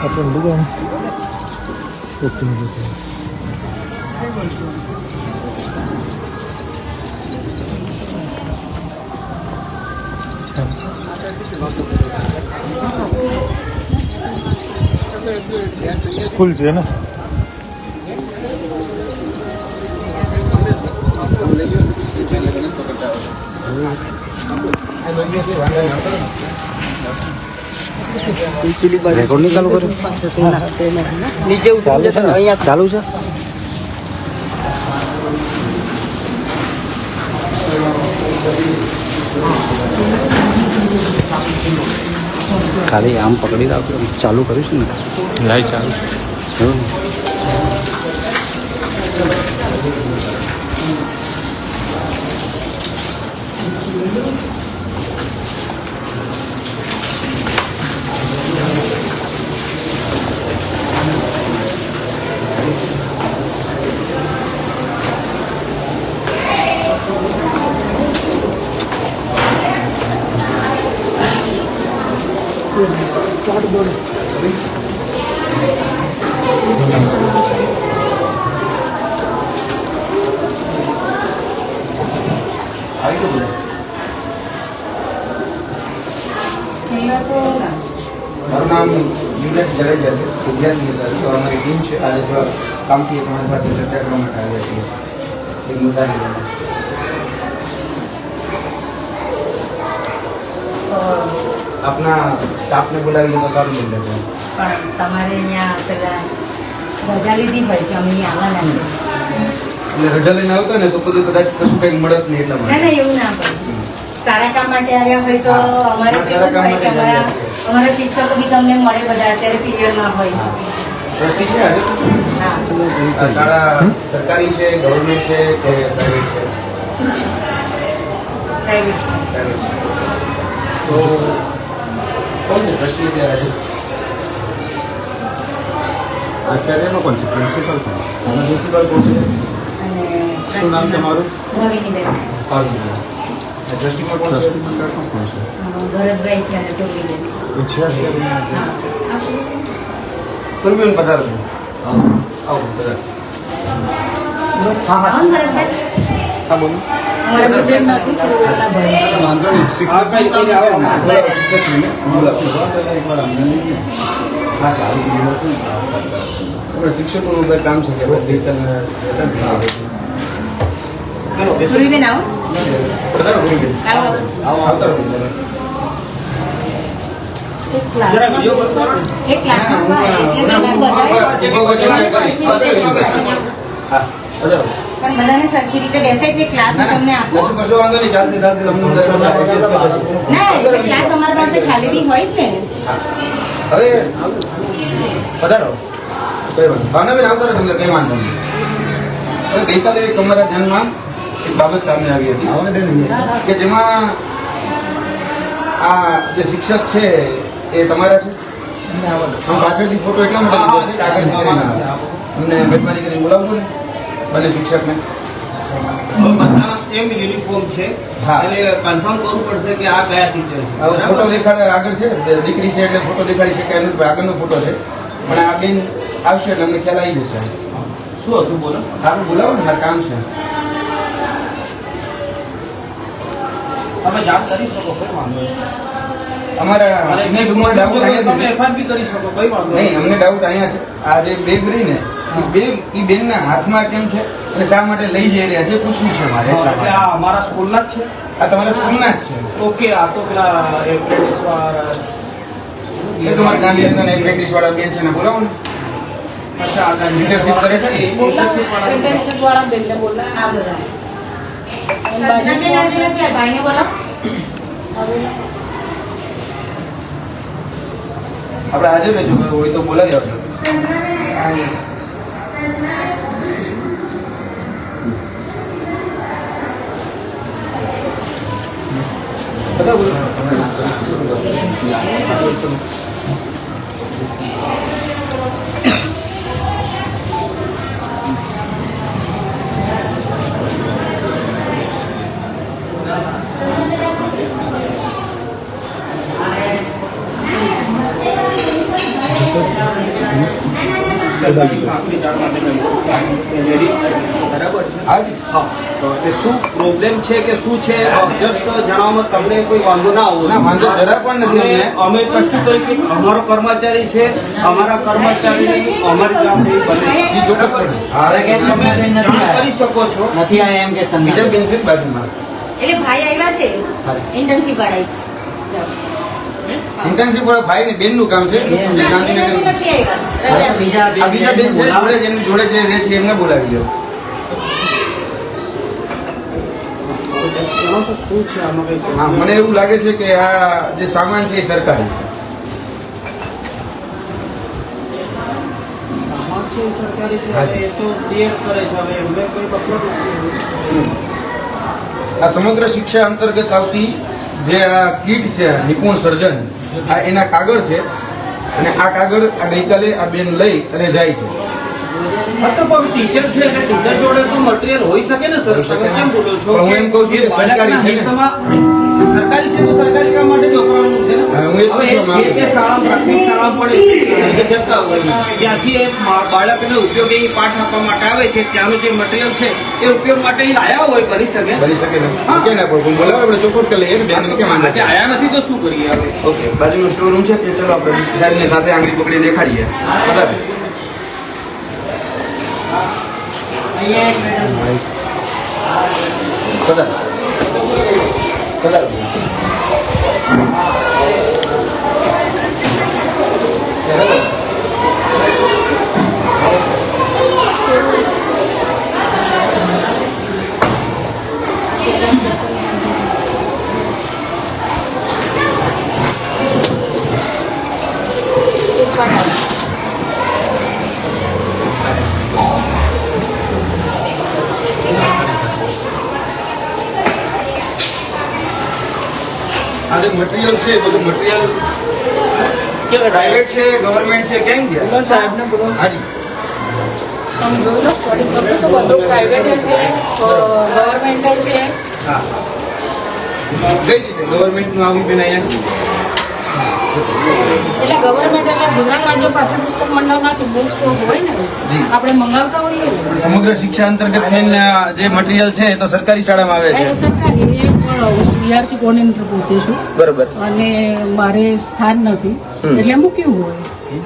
अपन दुकान ओपन होती है। स्कूल से है ना રેકોર્ડ નહીં ચાલુ કર્યું નીચે ચાલુ છે ને અહીંયા ચાલુ છે ખાલી આમ પકડી રાખો ચાલુ કરીશું ને લાઈટ ચાલુ છે મારું નામ યુવરાજ જડેજા છે, વિદ્યાર્થી હતો और हमारी टीम છે આજે થોડા કામથી તમારી પાસે ચર્ચા કરવા માટે આવ્યા છીએ એક મુદ્દાને લઈને। આપના સ્ટાફને બોલાવીએ તો સારું બની જશે। પણ તમારે અહીંયા પેલા રજા લીધી હોય કે અમને આવવાના છે એટલે રજા લઈને આવતા ને તો બધું કદાચ કશું કંઈક મળત નહીં એટલા ના માટે। ના એવું ના પડે સારા કામ માટે આવ્યા હોય તો અમારે સારા કામ માટે જ આવ્યા છે। અમારા શિક્ષકો બી તમને મળે બધા અત્યારે પીરિયડમાં હોય ટ્રસ્ટી છે આજે હા આ શાળા સરકારી છે, ગવર્મેન્ટ છે કે પ્રાઇવેટ છે? પ્રાઇવેટ છે પ્રાઇવેટ છે। તો કોણ છે ટ્રસ્ટી અત્યારે આજે? આચાર્યમાં કોણ છે પ્રિન્સિપલ કોણ પ્રિન્સિપલ કોણ છે? અને શું નામ તમારું ભવિનીબેન ટ્રસ્ટીમાં કોણ છે? ભરતભાઈ છે અને ટોલીબેન છે એ છે હા પૂર્વીન પધારો આવો પધારો। હા ભરતભાઈ હા બોલો। અમારા સ્ટુડન્ટ નથી થોડું ભણે છે વાંધો નહીં આ કઈ કઈ આવો ને બોલાવો શિક્ષકને બોલાવો। હા ચાલુ દિવસ આપણે શિક્ષકોનું કંઈ કામ છે કે બધી તને પૂર્વીબેન આવો પધારો પૂર્વીન આવો આવતા રહો સર। એક ક્લાસમાં એક ક્લાસમાં હા પધારો। પણ બધાને સરખી રીતે બેસે એટલે ક્લાસ તમને આપો કશું કશો વાંધો નહીં ચાલશે ચાલશે તમને ના એટલે ક્લાસ અમારી પાસે ખાલી બી હોય જ ને હવે પધારો કઈ વાત ભાવનાબેન આવતા રહો તમને કઈ વાંધો નહીં। હવે ગઈકાલે એક અમારા ધ્યાનમાં એક બાબત સામે આવી હતી કે જેમાં આ જે શિક્ષક છે એ તમારા છે? હું પાછળથી ફોટો એટલા માટે લીધો છે કે આગળથી કરીને અમને મહેરબાની કરીને બોલાવજો ને બંને શિક્ષકને। બધા સેમ યુનિફોર્મ છે હા। એટલે કન્ફર્મ કરવું પડશે કે આ કયા ટીચર છે હવે ફોટો દેખાડે આગળ છે દીકરી છે એટલે ફોટો દેખાડી શકે એનો આગળનો ફોટો છે પણ આ બેન આવશે એટલે અમને ખ્યાલ આવી જશે। શું હતું બોલો સારું બોલાવો ને મારે કામ છે। તમે જાણ કરી શકો કોઈ વાંધો નહીં અમારા અમને ડાઉટ અહીંયા તમે એફઆઈઆર બી કરી શકો કોઈ વાંધો નહીં અમને ડાઉટ અહીંયા છે આ જે બેગ રહી ને એ બેગ એ બેનના હાથમાં કેમ છે અને શા માટે લઈ જઈ રહ્યા છે પૂછવું છે મારે એટલા એટલે માટે। આ અમારા સ્કૂલના જ છે આ તમારા સ્કૂલના જ છે ઓકે આ તો પેલા એપ્રેન્ટિસ વાળા એ તમારા ગાંધીનગરના એપ્રેન્ટિસ વાળા બેન છે ને બોલાવો ને। અચ્છા આ ઇન્ટર્નશિપ કરે છે ને ઇન્ટર્નશિપ વાળા ઇન્ટર્નશિપ વાળા બેનને બોલો આ બધા ભાઈને બોલો આપણે આજે વેચો હોય તો બોલાવી આવજો। બધા બોલો લેડીઝ છે બરાબર છે હાજી હા તો એ શું પ્રોબ્લેમ છે કે શું છે જસ્ટ જણાવવામાં તમને કોઈ વાંધો ના આવો ના, વાંધો જરા પણ નથી અમે કષ્ટ તરીકે અમારો કર્મચારી છે અમારા કર્મચારીની અમારી ગામની બને જી ચોક્કસપણે હવે કે તમે જાણ કરી શકો છો નથી આયા એમ કે બીજા બેન છે બાજુમાં એટલે ભાઈ આવ્યા છે ઇન્ટર્નશીપ વાળા ઇન્ટર્નશીપ વાળા ભાઈ ને બેન નું કામ છે ગાંધીનગર નથી આવ્યા આ બીજા બેન છે જોડે જ એમની જોડે જે રહે છે એમને બોલાવી લો જણાવશો શું છે આમાં કઈ હા મને એવું લાગે છે કે આ જે સામાન છે એ સરકારી સામાન છે એ સરકારી છે હાજી. એ તો ક્લિયર કરે છે હવે એમને કોઈ બકરો નથી આ સમગ્ર શિક્ષા અંતર્ગત આવતી જે આ કીટ છે નિપુણ સર્જન આ એના કાગળ છે અને આ કાગળ આ ગઈકાલે આ બેન લઈ અને જાય છે હા તો પણ ટીચર છે એટલે ટીચર જોડે તો મટીરિયલ હોઈ શકે ને સર તમે કેમ બોલો છો પણ હું એમ કહું છું કે સરકારી છે ને. સરકારી છે તો સરકારી કામ માટે જ વપરાવાનું છે ને હા, હું એ જ હવે પૂછવા માંગુ છું. જે શાળા પ્રાથમિક શાળા પડે જતા હોય ત્યાંથી એ બાળકને ઉપયોગી પાઠ આપવા માટે આવે છે ત્યાંનું જે મટીરિયલ છે એ ઉપયોગ માટે એ લાયા હોય કરી શકે બની શકે ને કે ના પણ બોલાવો આપણે ચોખ્ખું કરી લઈએ બેન કે આજે માનતા આયા નથી તો શું કરીએ હવે ઓકે બાજુનો સ્ટોર રૂમ છે કે ચલો આપણે સાહેબને સાથે આંગળી પકડી દેખાડીએ બરાબર બરાબર આ જે મટીરિયલ છે એ બધું મટીરિયલ પ્રાઇવેટ છે ગવર્મેન્ટ છે ક્યાં ગયા સાહેબને બોલો હાજી તમે જોઈ લો સ્ટડી કરો છો બધું પ્રાઇવેટ છે ગવર્મેન્ટ છે હા કઈ રીતે ગવર્મેન્ટનું આવી બેન અહીંયા એટલે ગવર્મેન્ટ એટલે ગુજરાત રાજ્ય પાઠ્યપુસ્તક મંડળના જે બુક્સ હોય ને જી. આપણે મંગાવતા હોઈએ ને સમગ્ર શિક્ષા અંતર્ગત બેન જે મટીરિયલ છે એ તો સરકારી શાળામાં આવે એ છે સરકારી એ પણ હું સીઆરસી કોર્ડિનેટર પોતે છું બરોબર અને મારે સ્થાન નથી એટલે મૂક્યું હોય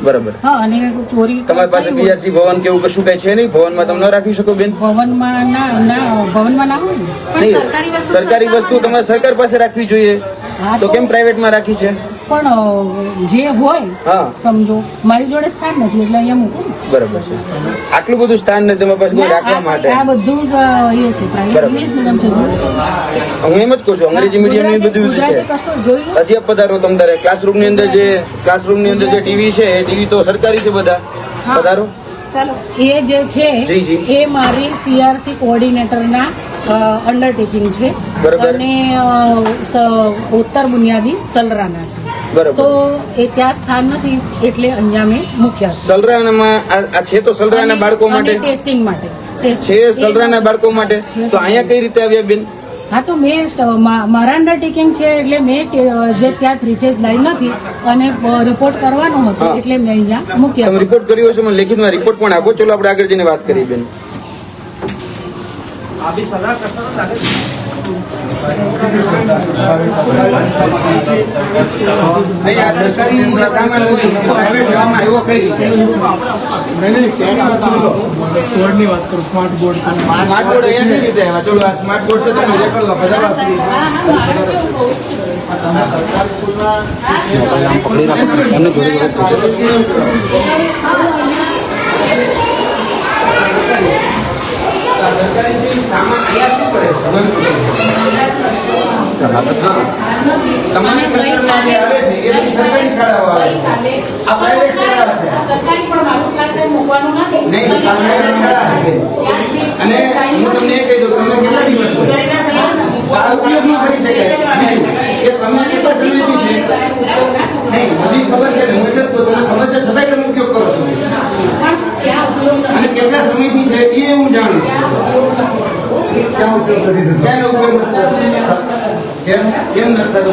બરોબર હા અને ચોરી તમારી પાસે થઈ હોય. બીઆરસી ભવન કે એવું કશું કઈ છે નહીં ભવનમાં તમે ન રાખી શકો બેન ભવનમાં ના ભવનમાં ના હોય ને પણ નહીં સરકારી સરકારી વસ્તુ તમારે સરકાર પાસે રાખવી જોઈએ હા, તો કેમ પ્રાઇવેટમાં રાખી છે પણ જે હોય હા. સમજો મારી જોડે સ્થાન નથી એટલે અહીંયા મૂકું ને. બરોબર છે આટલું બધું સ્થાન નથી તમારી પાસે કોઈ રાખવા માટે આ બધું જ એ છે પ્રાઇવેટ બરાબર. ઇંગ્લિશ મીડિયમ છે જોયું છે? હું એમ જ કહું છું અંગ્રેજી મીડિયમ એ બધું ગુજરાતી છે કશું જોઈ લો હજી પધારો તમ તારે ક્લાસરૂમની અંદર જે ટીવી છે એ ટીવી તો સરકારી છે બધા હા. પધારો ચાલો એ જે છે જી, જી. એ મારી સીઆરસી કોઓર્ડિનેટરના અંડરટેકિંગ છે બરાબર. અને ઉત્તર બુનિયાદી સલરાના છે બરાબર. તો એ ત્યાં સ્થાન નથી એટલે અહીંયા મેં મૂક્યા છે. સલરાનામાં આ છે તો સલરાના બાળકો અને માટે ટેસ્ટિંગ માટે છે સલરાના બાળકો માટે તો અહીંયા કઈ રીતે આવ્યા બેન હા તો મેં મારા અંડરટેકિંગ છે એટલે મેં જે ત્યાં 3 ફેઝ લાઈન નથી અને રિપોર્ટ કરવાનો હતો હા. એટલે મેં અહીંયા મૂક્યા તમે છે. રિપોર્ટ કર્યો છે મને લેખિતમાં રિપોર્ટ પણ આપો ચલો આપણે આગળ જઈને વાત કરીએ બેન આ બી સલાહ કરતા લાગે છે અહીંયા સરકારી જે સામાન હોય એ પ્રાઇવેટ શાળામાં આવ્યો કઈ રીતે સ્માર્ટ બોર્ડ અહીંયા કઈ રીતે આવ્યા ચલો આ સ્માર્ટ બોર્ડ છે તમે રેકોર્ડ લો બધા વાત કરીએ. હા, હા, મારે કેવું કહું? સરકારી છે એ સામાન અહીંયા શું કરે છે તમને કસ્ટમરમાં જે આવે છે એ બધી સરકારી શાળાઓ આવે છે આ પ્રાઇવેટ શાળા છે સરકારી પણ મારું સ્થાન છે મૂકવાનું નથી નહીં આ પ્રાઇવેટ શાળા છે અને હું તમને એ કહી દઉં તમને કેટલા દિવસ છે આ ઉપયોગ ન કરી શકાય બીજું કે તમે કેટલા સમયથી છે નહીં બધી ખબર છે ને હું એટલે જ કહું, તમને ખબર છે છતાંય તમે ઉપયોગ કરો છો અને કેટલા સમયથી છે એ હું જાણું છું ક્યાં ઉપયોગ નથી થતો કેમ નથી થતો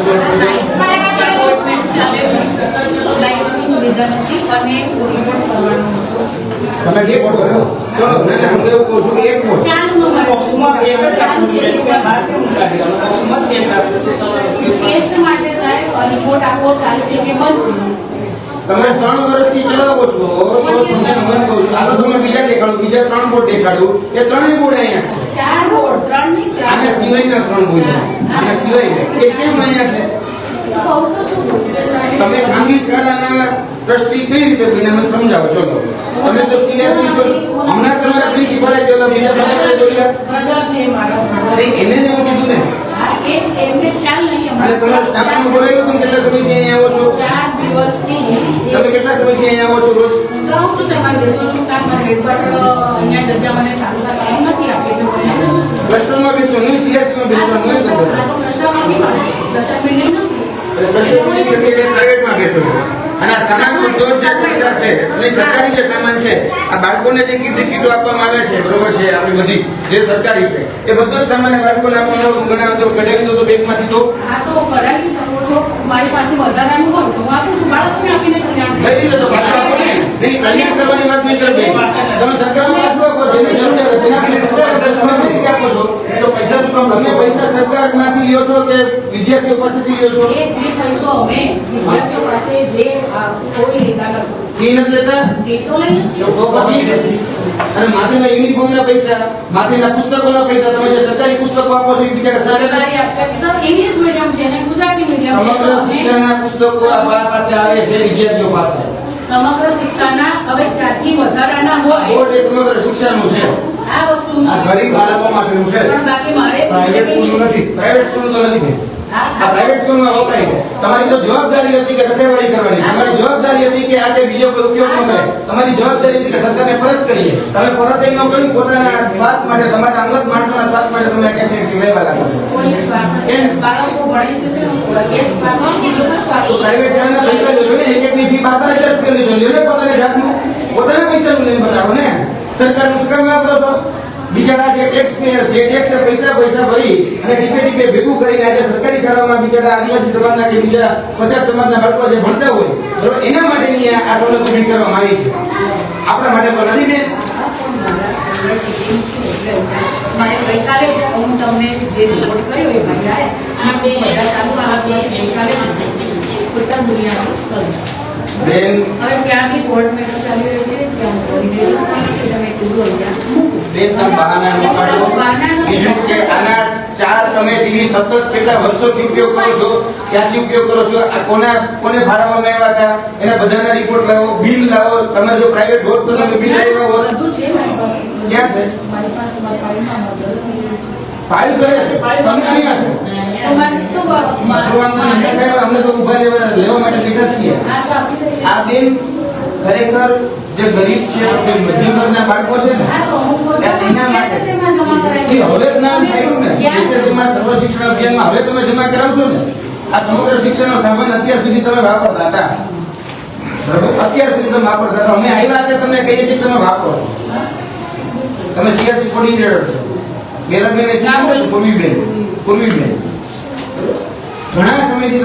ચાલે છે લાઈટની સુવિધા નથી અને રિપોર્ટ કરવાનો હતો તમે બે બોર્ડ કરો. ચલો હું એવું કહું છું કે એક બોર્ડ ચાલુ નો બોક્સમાં બે જ ચાલુ છે બહાર કેમ કાઢી દો? બોક્સમાં જ કેમ કાઢી દો? ટેસ્ટ માટે સાહેબ રિપોર્ટ આપો ચાલુ છે કે બંધ છે. તમે 3 વર્ષથી ચલાવો છો તો તમને હું કહું છું હાલો તમે બીજા દેખાડો, બીજા 3 બોર્ડ દેખાડું, એ ત્રણેય બોર્ડ અહીંયા છે. 4 બોર્ડ 3 ની 4 આના સિવાયના 3 બોર્ડ આના સિવાય એ કેમ અહીંયા છે? કહું તો છું કે સાહેબ તમે ખાનગી શાળાના ટ્રસ્ટી કઈ રીતે બન્યા મને સમજાવો. ચલો તમે તો સીએસસી છો, હમણાં તમારા પ્રિન્સિપલે કહેલો બીજા તમે જોયા બ્રધર છે મારા એને જ એવું કીધું ને. હા એમને ખ્યાલ નહીં અને તમારા સ્ટાફને બોલાવ્યો તમે કેટલા સમયથી અહીંયા આવો છો? 4 દિવસથી તમે કેટલા સમયથી અહીંયા આવો છો રોજ? કહું છું કે મારે બેસવાનું કામ મારે હેડક્વાર્ટર અહીંયા જગ્યા મને તાલુકા સાહેબ નથી આપી તો અહીંયા બેસું છું. ક્લસ્ટરમાં બેસવાનું નહીં, સીએસસીમાં બેસવાનું નહીં. ક્લસ્ટરમાં નહીં મારે ક્લસ્ટર બિલ્ડિંગ નથી પ્રાઇવેટમાં બેસો છો. અને આ સામાન બધો જે સરકાર છે અને સરકારી જે સામાન છે, આ બાળકોને જે કીટો આપવામાં આવે છે બરોબર છે, આપણી બધી જે સરકારી છે એ બધો જ સામાન બાળકોને આપવામાં આવે. બનાવો તો કઢાવી દો બેગમાંથી તો આ તો કરાવી શકો છો મારી પાસે વધારાનું હોય તો હું આપું છું બાળકોને આપીને કલ્યાણ લઈ લીધો તો પાછો આપો ને. નહીં, કલ્યાણ કરવાની વાત નહીં કરો બેન. તમે સરકારનો પાછો આપો, જેને જરૂરિયાત હશે એના માટે સરકાર તમે કેવી રીતે આપો છો? તો પૈસા શું કામ? તમે પૈસા સરકારમાંથી લ્યો છો કે વિદ્યાર્થીઓ પાસેથી લ્યો છો? એ ફ્રી પૈસો અમે વિદ્યાર્થીઓ પાસે જે કોઈ લેતા નથી ફી નથી લેતા? એ તો લઈને જ તો પછી અને માથેના યુનિફોર્મના પૈસા, માથેના પુસ્તકોના પૈસા, તમે જે સરકારી પુસ્તકો આપો છો એ બિચારા સરકાર સરકારી આપતા તો ઇંગ્લિશ મીડિયમ છે ને ગુજરાતી મીડિયમ છે સમગ્ર શિક્ષણના પુસ્તકો આપણા પાસે આવે છે વિદ્યાર્થીઓ પાસે. સમગ્ર શિક્ષાના હવે ત્યાંથી વધારાના હોય બોર્ડ એ સમગ્ર શિક્ષણનું છે. આ વસ્તુ આ ગરીબ બાળકો માટેનું છે. પણ બાકી મારે પ્રાઇવેટ સ્કૂલનું નથી. પ્રાઇવેટ સ્કૂલનું તો નથી. હા, આ પ્રાઇવેટ સ્કૂલમાં વપરાય છે. તમારી તો જવાબદારી હતી કે રખેવાળી કરવાની, તમારી જવાબદારી હતી કે આ કે બીજો કોઈ ઉપયોગ ન કરે, તમારી જવાબદારી હતી કે સરકારને પરત કરીએ. તમે પરત એમ ન કરી, પોતાના સ્વાર્થ માટે, તમારા અંગત માણસોના સ્વાર્થ માટે તમે ક્યાંક લેવા લાગો છો. કોઈ સ્વાર્થ નથી. બાળકો ભણે છે એ સ્વાર્થ બીજું સ્વાર્થ તો પ્રાઇવેટ શાળાના પૈસા લેજો ને, એક એકની ફી 12,000 રૂપિયા લેજો. લ્યો ને પોતાને જાતનું, પોતાના પૈસાનું લઈને બતાવો ને. સરકારનું શું કામ વાપરો છો? બિચારા જે ટેક્સ પેયર છે, ટેક્સ પૈસા ભરી અને ટીપે ભેગું કરીને આજે સરકારી શાળાઓમાં બિચારા આદિવાસી સમાજના કે બીજા 50 સમાજના બાળકો જે ભણતા હોય બરોબર, એના માટેની આ સવલત ઊભી કરવામાં આવી છે. આપણા માટે તો નથી ને. મારે ગઈકાલે જ હું તમને જે રિપોર્ટ કર્યો એ ભાઈ આયા અને બે બધા ચાલુ આ ગઈકાલે બધા દુનિયાનો સર્વ બેન હવે ત્યાં બી કોર્ટ મેટર ચાલી રહી છે ત્યાં કોઈ વ્યવસ્થા નથી તમે કીધું અહીંયા બેન તમે બહાના ન કાઢો. બીજું કે આના 4 તમે ટીવી સતત કેટલા વર્ષોથી ઉપયોગ કરો છો, ક્યાંથી ઉપયોગ કરો છો, આ કોને ભાડામાં આવ્યા હતા, એના બધાના રિપોર્ટ લાવો, બિલ લાવો. તમે જો પ્રાઇવેટ હોત તો તમે બિલ લાવ્યા હોત. બધું છે મારી પાસે ક્યાં છે? મારી પાસે મારી ફાઇલમાં ફાઇલ કરે છે, તમે અહીંયા છો. તો મારે તો જોવાનું નથી થાય, અમને તો ઊભા લેવા માટે બેઠા જ છીએ. આ તો આપી દઈએ. આ બેન ખરેખર જે ગરીબ છે, જે મધ્યમ વર્ગના બાળકો છે ને, આ તો અમુક લોકો એના માટે SSC માં જમા કરાવી એ હવે જ્ઞાન થયું ને. ક્યાં? SSC માં સર્વ શિક્ષણ અભિયાનમાં હવે તમે જમા કરાવશો ને. આ સમગ્ર શિક્ષણનો સામાન અત્યાર સુધી તમે વાપરતા હતા બરોબર, અત્યાર સુધી તમે વાપરતા હતા. અમે આવ્યા ત્યાં તમને કહીએ છીએ તમે વાપરો છો. તમે સીઆરસી કોર્ડિનેટર છો. મેરાબેને કીધું પૂર્વીબેન ઘણા સમયથી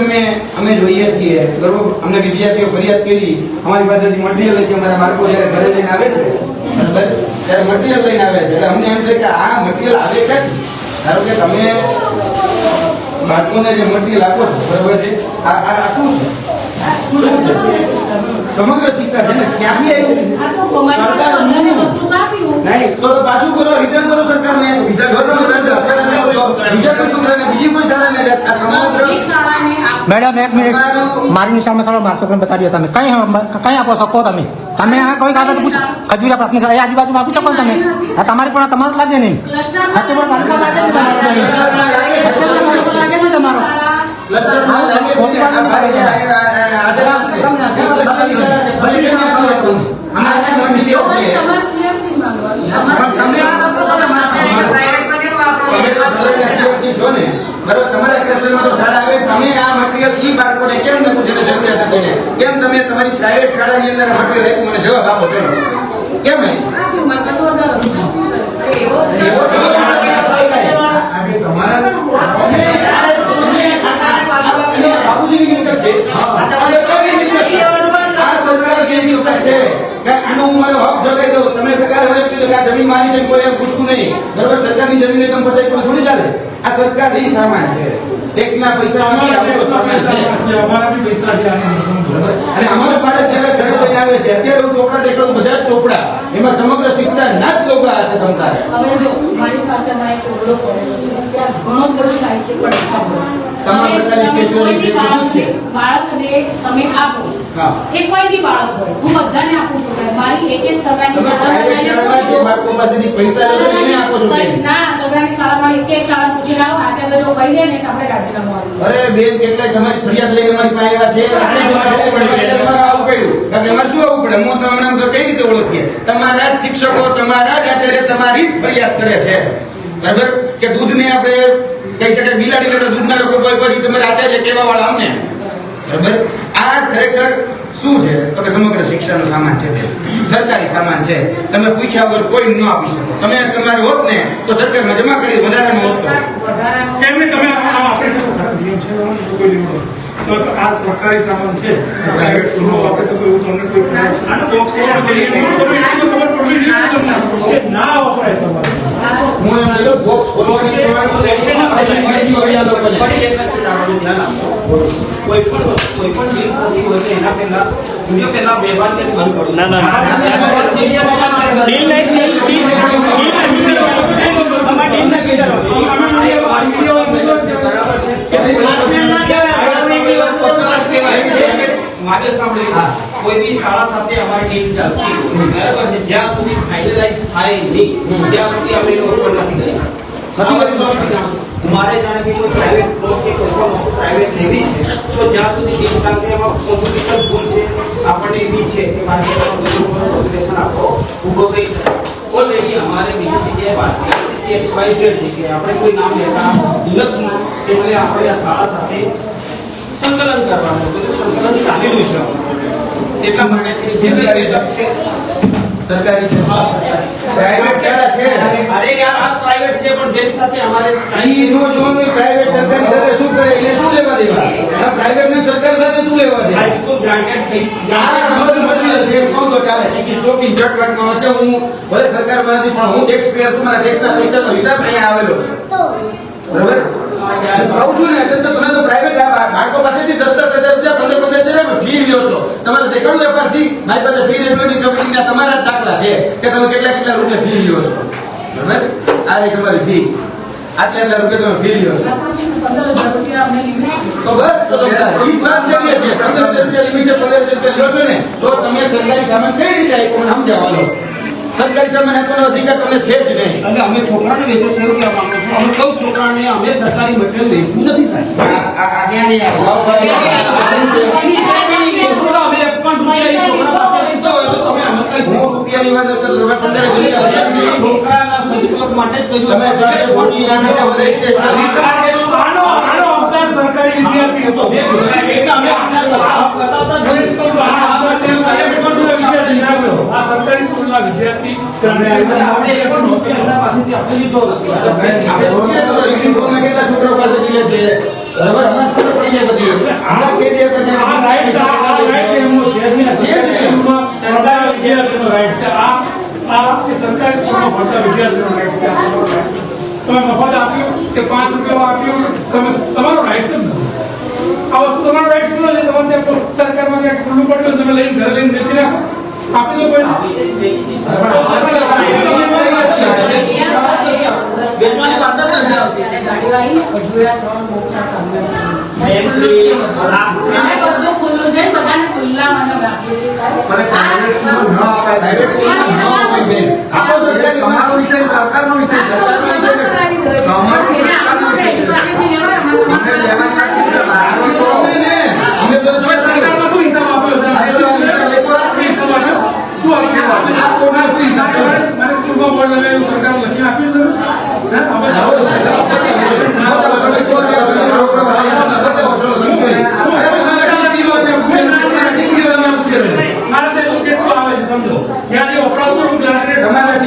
અમે જોઈએ છીએ બરોબર. અમને વિદ્યાર્થીઓ ફરિયાદ કરી, અમારી પાસેથી મટીરિયલ છે, અમારા બાળકો જ્યારે ઘરે લઈને આવે છે બરાબર, ત્યારે મટીરિયલ લઈને આવે છે એટલે અમને એમ છે કે આ મટીરિયલ આવે ક્યાંથી? ધારો કે તમે બાળકોને જે મટીરિયલ આપો છો બરોબર છે, આ શું છે? સમગ્ર શિક્ષા છે ને, ક્યાંથી આવ્યું? આ તો મારી પાસે વધારે બધું આપ્યું નહીં તો પાછું કરો, રિટર્ન કરો સરકારને. બીજા કોઈ છોકરાને બીજી કોઈ શાળાને આ સમગ્ર બધી શાળાને આપ મેડમ એક મિનિટ મારી નિશામાં સારો મારશો પણ બતાવી દો તમે કઈ આપો શકો તમે આ કોઈ કાગળ પૂછ ખજૂરા પ્રાથમિક એ આજુબાજુમાં આપી શકો ને તમે આ તમારી પણ તમારું લાગે નહીં ક્લસ્ટરમાં લાગે ને તમારો ક્લસ્ટરમાં લાગે છે ને, આ ભાઈ આદરામ છે. અમારા ત્યાં વિષયો છે. તમારે CRC માંગવા છે. પણ તમે આ લોકો છો ને, તમે છો ને બરોબર, તમારા ક્લસ્ટરમાં તો શાળા આવે, તમે આ મટીરિયલ ઈ બાળકોને કેમ ન પૂછીને જરૂરિયાત હતી ને? કેમ તમે તમારી પ્રાઇવેટ શાળાની અંદર મટીરિયલ આપ્યું? મને જવાબ આપો છો કેમ નહીં? આપ્યું, મારી પાસે વધારે હતું. એવો એવો તો આજે તમારા બાપુજીની મિલકત છે. આ સરકારની મિલકત છે. આ સરકારની મિલકત છે કે આનો હું મારો હક જો કહી દઉં, તમે સરકાર હવે કીધું કે આ જમીન મારી છે, કોઈ એમ પૂછવું નહીં. બરાબર? સરકારની જમીનને તમે પચાવી પણ થોડી ચાલે. આ સરકારી સામાન છે. ટેક્સના પૈસામાંથી આવતો સામાન છે. બરાબર? અને અમારા બાળક જ્યારે ઘરે લઈને આવે છે, અત્યારે હું ચોપડા દેખાડું, બધા જ ચોપડા. એમાં સમગ્ર શિક્ષા ના જ લોકો હશે તમારે. હવે જો મારી પાસે હમણાં એક ઓરડો પડેલો છે, ત્યાં ઘણો બધો સાહિત્ય પડે તમારા બધાની સ્ટેશનરી છે, બધું જ છે. બાળકને તમે આપો, હા. એ કોઈ બી બાળક હોય, હું બધાને આપું છું સાહેબ. મારી એક એક સગાની તમે પ્રાઇવેટ શાળામાં જે બાળકો પાસેથી પૈસા લો છો એને આપો છો સાહેબ, બેન? ના, સગાની શાળામાં એક એક શાળા પૂછી લાવો, આચાર્ય જો કહી દે ને કે આપણે રાજીનામું આપીએ. અરે બેન, કેટલાય તમારી ફરિયાદ લઈને અમારી પાસે આવ્યા છે. તમારે આવવું પડ્યું. કારણ કે અમારે શું આવવું પડે? હું તમને તો કઈ રીતે ઓળખીએ? તમારા જ શિક્ષકો, તમારા જ આચાર્ય તમારી જ ફરિયાદ કરે છે. બરાબર? કે દૂધને આપણે કહી શકાય બિલાડી કરતા દૂધના લોકો કોઈ પછી તમારા આચાર્ય કહેવા વાળા અમને. બરાબર? આ ખરેખર શું છે? તો કે સમગ્ર શિક્ષાનો સામાન છે બેન. સરકારી સામાન છે. તમે પૂછ્યા વગર કોઈ ન આપી શકો. તમે તમારે હોત ને તો સરકારમાં જમા કરી વધારાનો હોત તો. વધારાનો કેમ નહીં તમે આ આપી શકો ખરા નિયમ છે કોઈ નિયમ તો આ સરકારી સામાન છે પ્રાઇવેટ સ્કૂલો આપી શકો એવું તમને કોઈ આનો બોક્સ છે ખબર પડવી જોઈએ કે ના વપરાય તમારે હું એમ કહ્યું બોક્સ ખોલો છે આપણે મળી ગયો હવે આ લોકોને. પડી લેતા ધ્યાન આપો. કોઈ પણ બિલ થતી હોય તો એના પહેલા વિડીયો પહેલા વ્યવહાર કરી બંધ કરો. ના ડીલ મારે સાંભળી કોઈ બી શાળા સાથે અમારી ટીમ ચાલતી બરાબર છે, જ્યાં સુધી ફાઇનલાઇઝ થાય નહીં ત્યાં સુધી અમે લોકો નથી કરી મારે જાણે કે કોઈ પ્રાઇવેટ પ્લોટ કે કોઈ પણ પ્રાઇવેટ લેવી છે તો જ્યાં સુધી ટીમ ચાલતી એમાં કોમ્પિટિશન ફૂલ છે, આપણને એવી છે કે માર્કેટમાં બધું કોમ્પિટિશન આપણો ઊભો થઈ શકે. ઓલરેડી અમારે બીજી જગ્યાએ વાત કરી XYZ છે કે આપણે કોઈ નામ લેતા નથી એટલે આપણે આ શાળા સાથે સંકલન કરવાનું બધું સંકલન ચાલી રહ્યું છે એટલા માટે સરકારી છે. પ્રાઇવેટ શાળા છે. અરે યાર આ પ્રાઇવેટ છે પણ જેની સાથે અમારે ઈ નો જોવાનું પ્રાઇવેટ સરકારી સાથે શું કરે એને શું લેવા દેવા? આ પ્રાઇવેટ ને સરકાર સાથે શું લેવા દેવા? હાઈસ્કૂલ બ્રાન્ડેડ થઈ યાર બધું મટીરીયલ છે એમ કહું તો ચાલે. ચીકી ચોકી ચટકાટમાં વચ્ચે હું ભલે સરકારમાંથી પણ હું ટેક્સ પેયર છું, મારા ટેક્સના પૈસાનો હિસાબ અહીંયા આવેલો છે. બરાબર? કહું છું ને એટલે તો તમે તો પ્રાઇવેટ બાળકો પાસેથી 10,000 રૂપિયા 15,000 ફી લ્યો છો. તમારે દેખાડું એફઆરસી મારી પાસે ફી રેગ્યુલેટરી કમિટીના તમારા જ દાખલા છે કે તમે કેટલા રૂપિયા ફી લ્યો છો. બરાબર? આ રહી તમારી ફી. આટલા રૂપિયા તમે ફી લ્યો છો. 15,000 રૂપિયા અમને લિમિટ છે. તો બસ તો ઈ વાત કરીએ છીએ. 15,000 રૂપિયા લિમિટ છે, 15,000 રૂપિયા લ્યો છો ને તો તમે સરકારી સામાન કઈ રીતે આપ્યો મને સમજાવવાનો. સરકારી સામાન આપવાનો અધિકાર તમને છે જ નહીં. એટલે અમે છોકરાને વેચો છે એવું કહેવા માંગુ છું. અમે સૌ છોકરાને અમે સરકારી મટીરિયલ વેચવું નથી સાહેબ. અમે એક પણ રૂપિયા છોકરા પાસે લીધો હોય તો તમે અમે કઈ હું રૂપિયાની વાત નથી કરતો. તમે 15,000 રૂપિયા છોકરાના સદુપયોગ માટે જ કહ્યું. તમે સાથે ખોટી રાને છે બધા એક આનો અવતાર સરકારી વિદ્યાર્થી હતો એટલે અમે બતાવતા જ નથી. આ સરકારી સ્કૂલના વિદ્યાર્થી આપણે એ પણ રૂપિયા એમના પાસેથી આપણે લીધો નથી. યુનિફોર્મમાં કેટલા છોકરાઓ પાસે લે છે? બરાબર? હમણાં ખબર પડી જાય બધી. હમણાં કહી દે કે આ રાઈટ એમનો છે જ નહીં. સરકારી વિદ્યાર્થીનો રાઈટ છે. આ સરકારી સ્કૂલમાં ભણતા વિદ્યાર્થીનો રાઈટ છે. તમે મફત આપ્યું કે 5 રૂપિયા આપ્યું તમારો રાઈટ છે ને. આ વસ્તુ તમારો રાઈટ પૂરો છે. તમારે ત્યાં સરકારમાં ક્યાંક ખુલ્લું પડ્યું તમે લઈને ઘરે લઈને જતી રાખો આપી દો કોઈ વેચવાની વાત જ નથી આવતી. ગાડીવાળી અજુયા 3 બોક્સ આ સામે બધું ખુલ્લું છે, બધાને ખુલ્લા મને રાખીએ છીએ સાહેબ. મને પ્રાઇવેટ સ્કૂલ ન અપાય. પ્રાઇવેટ સ્કૂલ ન અપાય બેન. આપો સરકારી તમારો વિષય સરકારનો વિષય છે. તમારો સરકારનો વિષય છે. અમે લેવા નથી મારો છો અમે તો સરકારમાં શું હિસાબ આપ્યો છે? શું આપ્યું? આ કોના શું હિસાબ છે? મને સ્કૂલમાં બોર્ડ લગાવ્યું સરકાર લખી આપ્યું છે ને મારા ત્યાં કેટલું આવે છે સમજો જ્યાં જે વપરાતું તમારા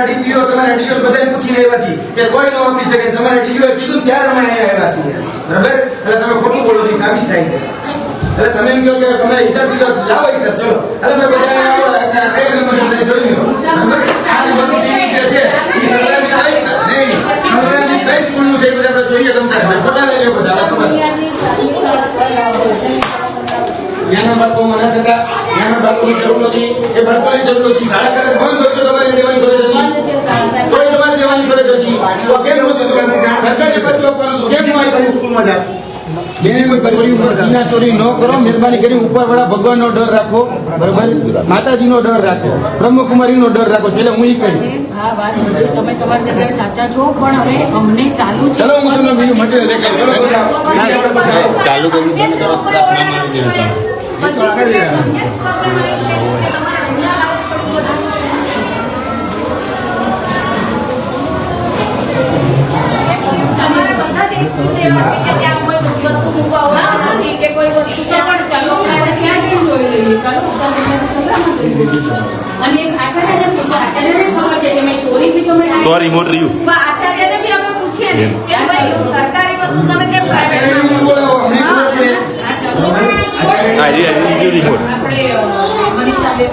ડીપીઓ બધાને પૂછીને આવ્યા છીએ કે કોઈ ન વાપરી શકે. તમારા ડીપીઓ કીધું ત્યારે અમે અહીંયા આવ્યા છીએ. બરાબર? એટલે તમે ખોટું બોલો છો, સાબિત થાય છે. એટલે તમે એમ કહો કે તમે હિસાબ દીધો લાવો હિસાબ ચલો એટલે મેં બધાને આવો શેર નંબર તમને જોઈ લો બરાબર આ બધું ટીવી જે છે એ સરકારી નહીં સરકારી કઈ સ્કૂલનું છે એ બધા આપણે જોઈએ તમને ફોટા લઈ લો બધા ખબર જ્ઞાના બાળકો મને થતા જ્ઞાના બાળકોની જરૂર નથી એ બાળકોની જરૂર નથી શાળા કરે બંધ હોય તો તમારે દેવાની ફરજ હતી કોઈ તમારે દેવાની ફરજ હતી તો કેમ નહોતું સરકારને પાછું આપવાનું કેમ ન આવી સ્કૂલમાં જાવ બેન કોઈ પરિવારની ઉપર સીના ચોરી ન કરો મહેરબાની કરી ઉપરવાળા ભગવાનનો ડર રાખો બરાબર માતાજીનો ડર રાખો બ્રહ્મકુમારીનો ડર રાખો છેલ્લે હું ઈ કહીશ હા વાત બધી તમે તમારી જગ્યાએ સાચા છો પણ હવે અમને ચાલુ છે ચલો હું તમને બીજું મટીરિયલ દેખાડું ચાલુ કર્યું તમે તો પ્રાર્થના મારી દેતા તો રિમોટ રહ્યું આચાર્યને બી અમે પૂછીએ ને કે ભાઈ સરકારી વસ્તુ તમે કેમ પ્રાઇવેટમાં બોલાવો અમને ખબર પડે રિમોટ આપણે મનીષાબેન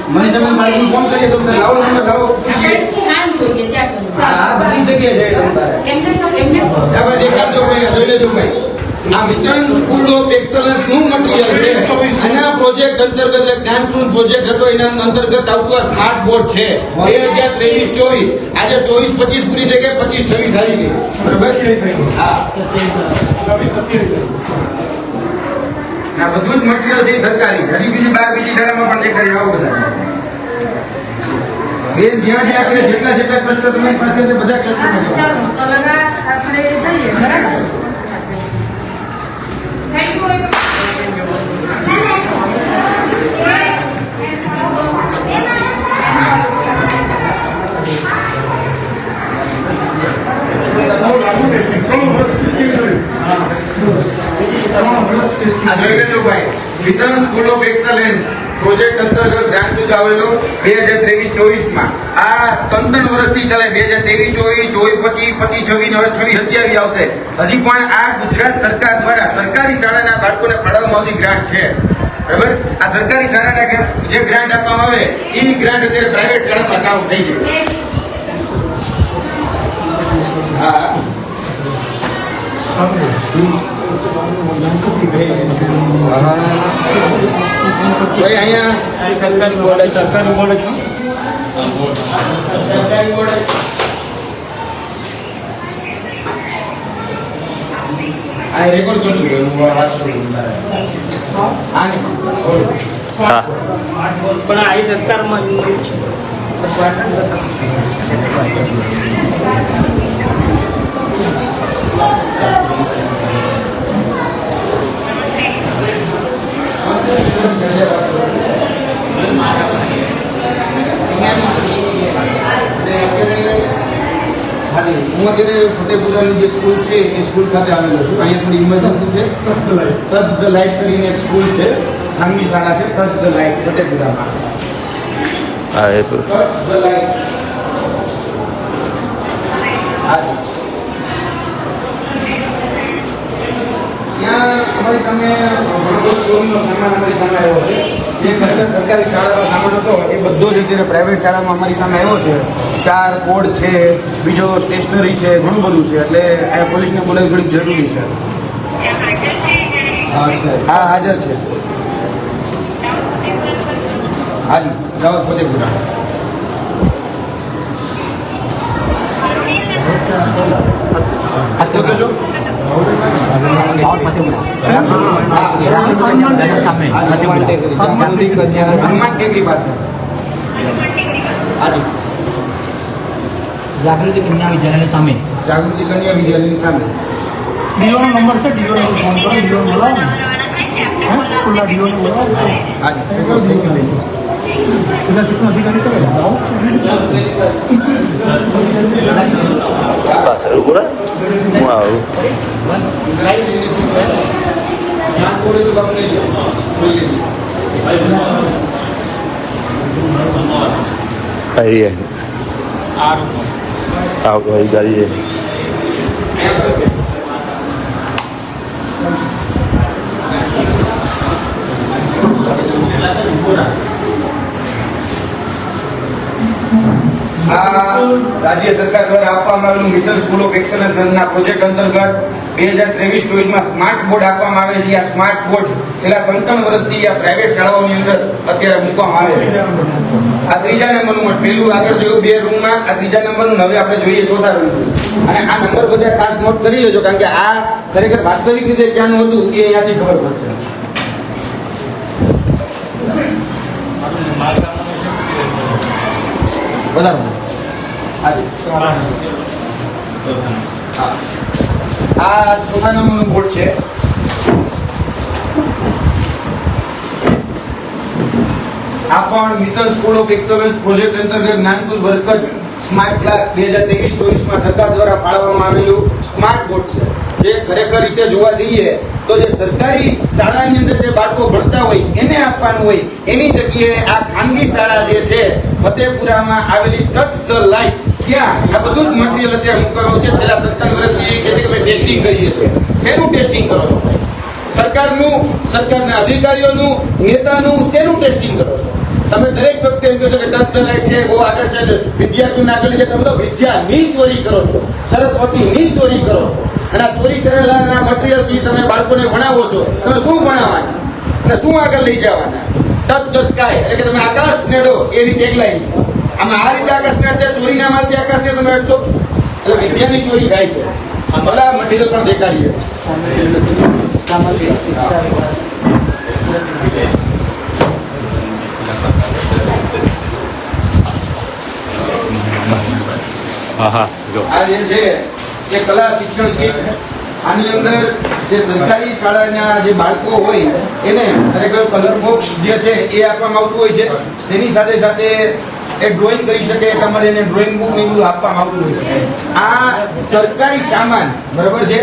મને તમે મારી ફોન કરીએ તો તમને લાવો નંબર લાવો પૂછીએ નામ જોઈએ ત્યાં સુધી હા બધી જગ્યાએ જાય તમારે એમને આપણે દેખાડજો ભાઈ જોઈ લેજો ભાઈ આ મિશન સ્કૂલ ઓફ એક્સલન્સ નું મટીરીયલ છે અને આ પ્રોજેક્ટ અંતર્ગત એક જ્ઞાનપૂર્ણ પ્રોજેક્ટ હતો એના અંતર્ગત આવતું આ સ્માર્ટ બોર્ડ છે 2023-24 આજે 24-25 પૂરી થઈ ગઈ 25-26 આવી ગઈ બરાબર હા આ બધું જ મટીરીયલ છે સરકારી હજી બીજી બીજી શાળામાં પણ દેખાડી આવો બધા બેન જ્યાં જ્યાં કે જેટલા પ્રશ્નો તમારી પાસે છે બધા પ્રશ્નો ચાલો તો લગા આપણે જઈએ બરાબર thank you mission school of excellence project અંતર્ગત ગ્રાન્ટ આવેલો 2023-24 માં આ 3 વર્ષથી ચાલે 2023-24 25-26 આવશે હજી પણ આ ગુજરાત સરકાર દ્વારા સરકારી શાળાના બાળકોને ફાળવવામાં આવતી ગ્રાન્ટ છે બરાબર આ સરકારી શાળાના જે ગ્રાન્ટ આપવામાં આવે એ ગ્રાન્ટ અત્યારે પ્રાઇવેટ શાળામાં ચાલુ થઈ ગઈ હા ભાઈ અહીંયા સરકારી બોર્ડ આ રેકોર્ડ કરું છું હું વાત કરું હા ને હા પણ આ સરકારમાં હું અત્યારે ફતેપુરાની જે સ્કૂલ છે એ સ્કૂલ ખાતે આવેલો છું અહીંયા થોડી ઇમરજન્સી છે ટચ ધ લાઇટ કરીને એક સ્કૂલ છે ખાનગી શાળા છે ટચ ધ લાઇટ ફતેપુરામાં હા એ તો ટચ ધ લાઇટ ત્યાં અમારી સામે ચોરીનો સામાન અમારી સામે આવ્યો છે જે ખરેખર સરકારી શાળાનો સામાન હતો એ બધો જ અત્યારે પ્રાઇવેટ શાળામાં અમારી સામે આવ્યો છે 4 કોડ છે બીજો સ્ટેશનરી છે ઘણું બધું છે એટલે આ પોલીસને બોલાવવી થોડીક જરૂરી છે હા હાજર છે હાજી દાવત ફતેપુરા કહેશો હનુમાન ટેકરી પાસે હાજી જાગૃતિ કન્યા વિદ્યાલયની સામે જાગૃતિ કન્યા વિદ્યાલયની સામે ડીઓનો નંબર છે ડીઓને ફોન કરો ડીઓને બોલાવો ને ખુલ્લા ડીઓને બોલાવો હાજી ચોક્કસ થઈ ગયું પેલા શિક્ષણ અધિકારી કરે પાછળ ઉભો રહે હું આવું ત્યાં કોડે તો બાપ નહીં જોઈ લેજો આવીએ આવો ગાડી અહીંયા છોટા. આ રાજ્ય સરકાર દ્વારા આપવામાં આવેલું મિશન સ્કૂલ ઓફ એક્સલન્સ ના પ્રોજેક્ટ અંતર્ગત 2023-24માં સ્માર્ટ બોર્ડ આપવામાં આવે છે. આ સ્માર્ટ બોર્ડ છેલ્લા 3 વર્ષથી આ પ્રાઇવેટ શાળાઓની અંદર અત્યારે મૂકવામાં આવે છે. આ 3જા નંબરનું પહેલું આગળ જોયું 2 રૂમમાં, આ 3જા નંબરનું હવે આપણે જોઈએ 4થા રૂમ. અને આ નંબર બધા ખાસ નોટ કરી લેજો, કારણ કે આ ખરેખર વાસ્તવિક રીતે ક્યાંનું હતું એ અહીંયાથી ખબર પડશે. આ 4થા નંબરનું બોર્ડ છે. આ પણ mission school of excellence project અંતર્ગત જ્ઞાનકુલ બરકત સ્માર્ટ ક્લાસ 2023-24માં સરકાર દ્વારા ફાળવવામાં આવેલું સ્માર્ટ બોર્ડ છે. જે ખરેખર રીતે જોવા જઈએ તો જે સરકારી શાળાની અંદર જે બાળકો ભણતા હોય એને આપવાનું હોય, એની જગ્યાએ આ ખાનગી શાળા જે છે ફતેપુરામાં આવેલી ટચ ધ લાઈફ, ત્યાં આ બધું જ મટીરિયલ અત્યારે મૂકવાનું છે. છેલ્લા 3 વર્ષથી કે છે કે અમે ટેસ્ટિંગ કરીએ છીએ. શેનું ટેસ્ટિંગ કરો છો? સરકારના અધિકારીઓનું, નેતાનું શેનું ટેસ્ટિંગ કરો છો? તમે દરેક વખતે એમ કહો છો કે ટચ ધ લાઈટ છે, બહુ આગળ છે, વિદ્યાર્થીઓને આગળ છે. તમે તો વિદ્યાની ચોરી કરો છો, સરસ્વતીની ચોરી કરો છો. અને આ ચોરી કરેલા મટીરિયલથી તમે બાળકોને ભણાવો છો. તમે શું ભણાવવાના અને શું આગળ લઈ જવાના? ટચ ધ સ્કાય એટલે કે તમે આકાશ નેડો, એવી ટેગલાઈન છે. આમાં આ રીતે આકાશ નેડ છે, ચોરીના માંથી આકાશને તમે અડશો એટલે વિદ્યાની ચોરી થાય છે. ભલા મટીરિયલ પણ દેખાડીએ. હા જો આ જે છે એ કલા શિક્ષણ કીટ. આની અંદર જે સરકારી શાળાના જે બાળકો હોય એને ખરેખર કલર બોક્સ જે છે એ આપવામાં આવતું હોય છે. તેની સાથે સાથે એ ડ્રોઈંગ કરી શકે એટલા માટે એને ડ્રોઈંગ બુક ને બધું આપવામાં આવતું હોય છે. આ સરકારી સામાન બરાબર છે.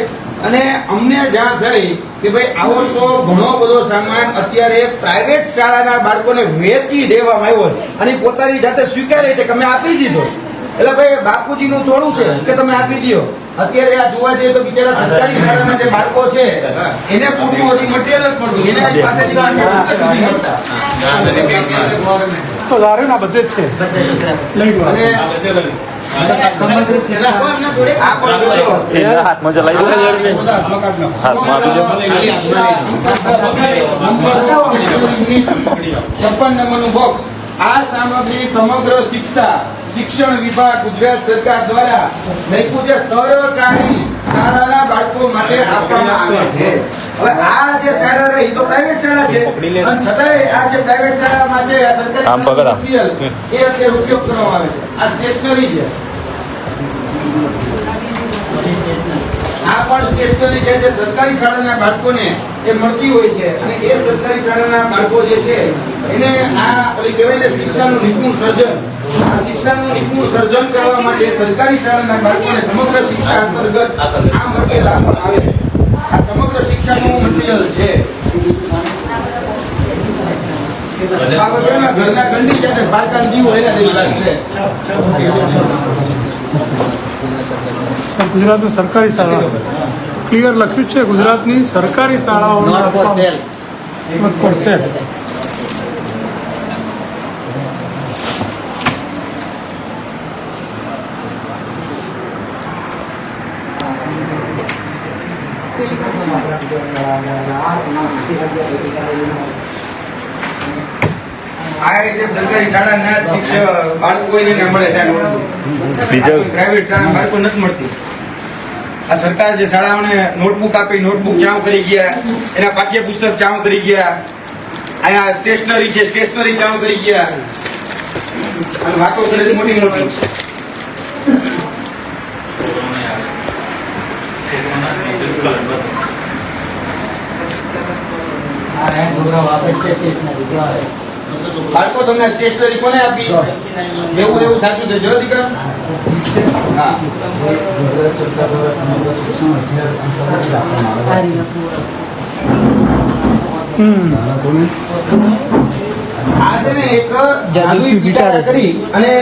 અને અમને જાણ થઈ કે ભાઈ આવો તો ઘણો બધો સામાન અત્યારે પ્રાઇવેટ શાળાના બાળકોને વેચી દેવામાં આવ્યો અને પોતાની જાતે સ્વીકારે છે કે અમે આપી દીધો. એટલે ભાઈ બાપુજીનું થોડું છે કે તમે આપી દો. અત્યારે આ જોવા જઈએ તો બિચારા સરકારી શાળાના જે બાળકો છે એને પૂરતું બધી મટીરિયલ જ મળતું, એને પાસેથી પુસ્તક નથી મળતા. તો લારે ના બધે જ છે લઈ ગયો અને આ પણ જોજો. એના હાથમાં ચલાવી દો. હાથમાં આપી દો. 56 નંબરનું બોક્સ. આ સામગ્રી સમગ્ર શિક્ષણ વિભાગ ગુજરાત સરકાર દ્વારા લખ્યું છે સરકારી શાળાના બાળકો માટે આપવામાં આવે છે. હવે આ જે શાળા રહી તો પ્રાઇવેટ શાળા છે, અને છતાંય આ જે પ્રાઇવેટ શાળામાં છે આ સરકારી આમ પકડા. મટીરિયલ એ અત્યારે ઉપયોગ કરવામાં આવે છે. આ સ્ટેશનરી છે. આ પણ સ્ટેશનરી છે જે સરકારી શાળાના બાળકોને એ મળતી હોય છે. અને એ સરકારી શાળાના બાળકો જે છે એને આ ઓલી કહેવાય ને શિક્ષાનું નિપુણ સર્જન, આ શિક્ષાનું નિપુણ સર્જન કરવા માટે સરકારી શાળાના બાળકોને સમગ્ર શિક્ષા અંતર્ગત આ મટીરિયલ આપવામાં આવે છે. આ સમગ્ર શિક્ષાનું મટીરિયલ છે. આ બધાના ઘરના ગંડી છે ને બાળકાને જીવો એના જેવી વાત છે. ગુજરાતની સરકારી શાળા ક્લિયર લખ્યું છે. ગુજરાતની સરકારી શાળાઓ આ રીતે સરકારી શાળાના શિક્ષક બાળકો એને મળે ત્યાં બીજા પ્રાઇવેટ શાળા બાળકો નથી મળતી. આ સરકાર જે શાળાઓને નોટબુક આપી, નોટબુક ચાવ કરી ગયા, એના પાઠ્યપુસ્તક ચાવ કરી ગયા, અહીંયા સ્ટેશનરી છે સ્ટેશનરી ચાવ કરી ગયા અને વાતો કરે મોટી મોટી. બાળકો તમને સ્ટેશનરી કોને આપી? જેવું એવું સાચું છે જો દીકરા. હા આ છે ને એક જાદુઈ પીટારા કરી અને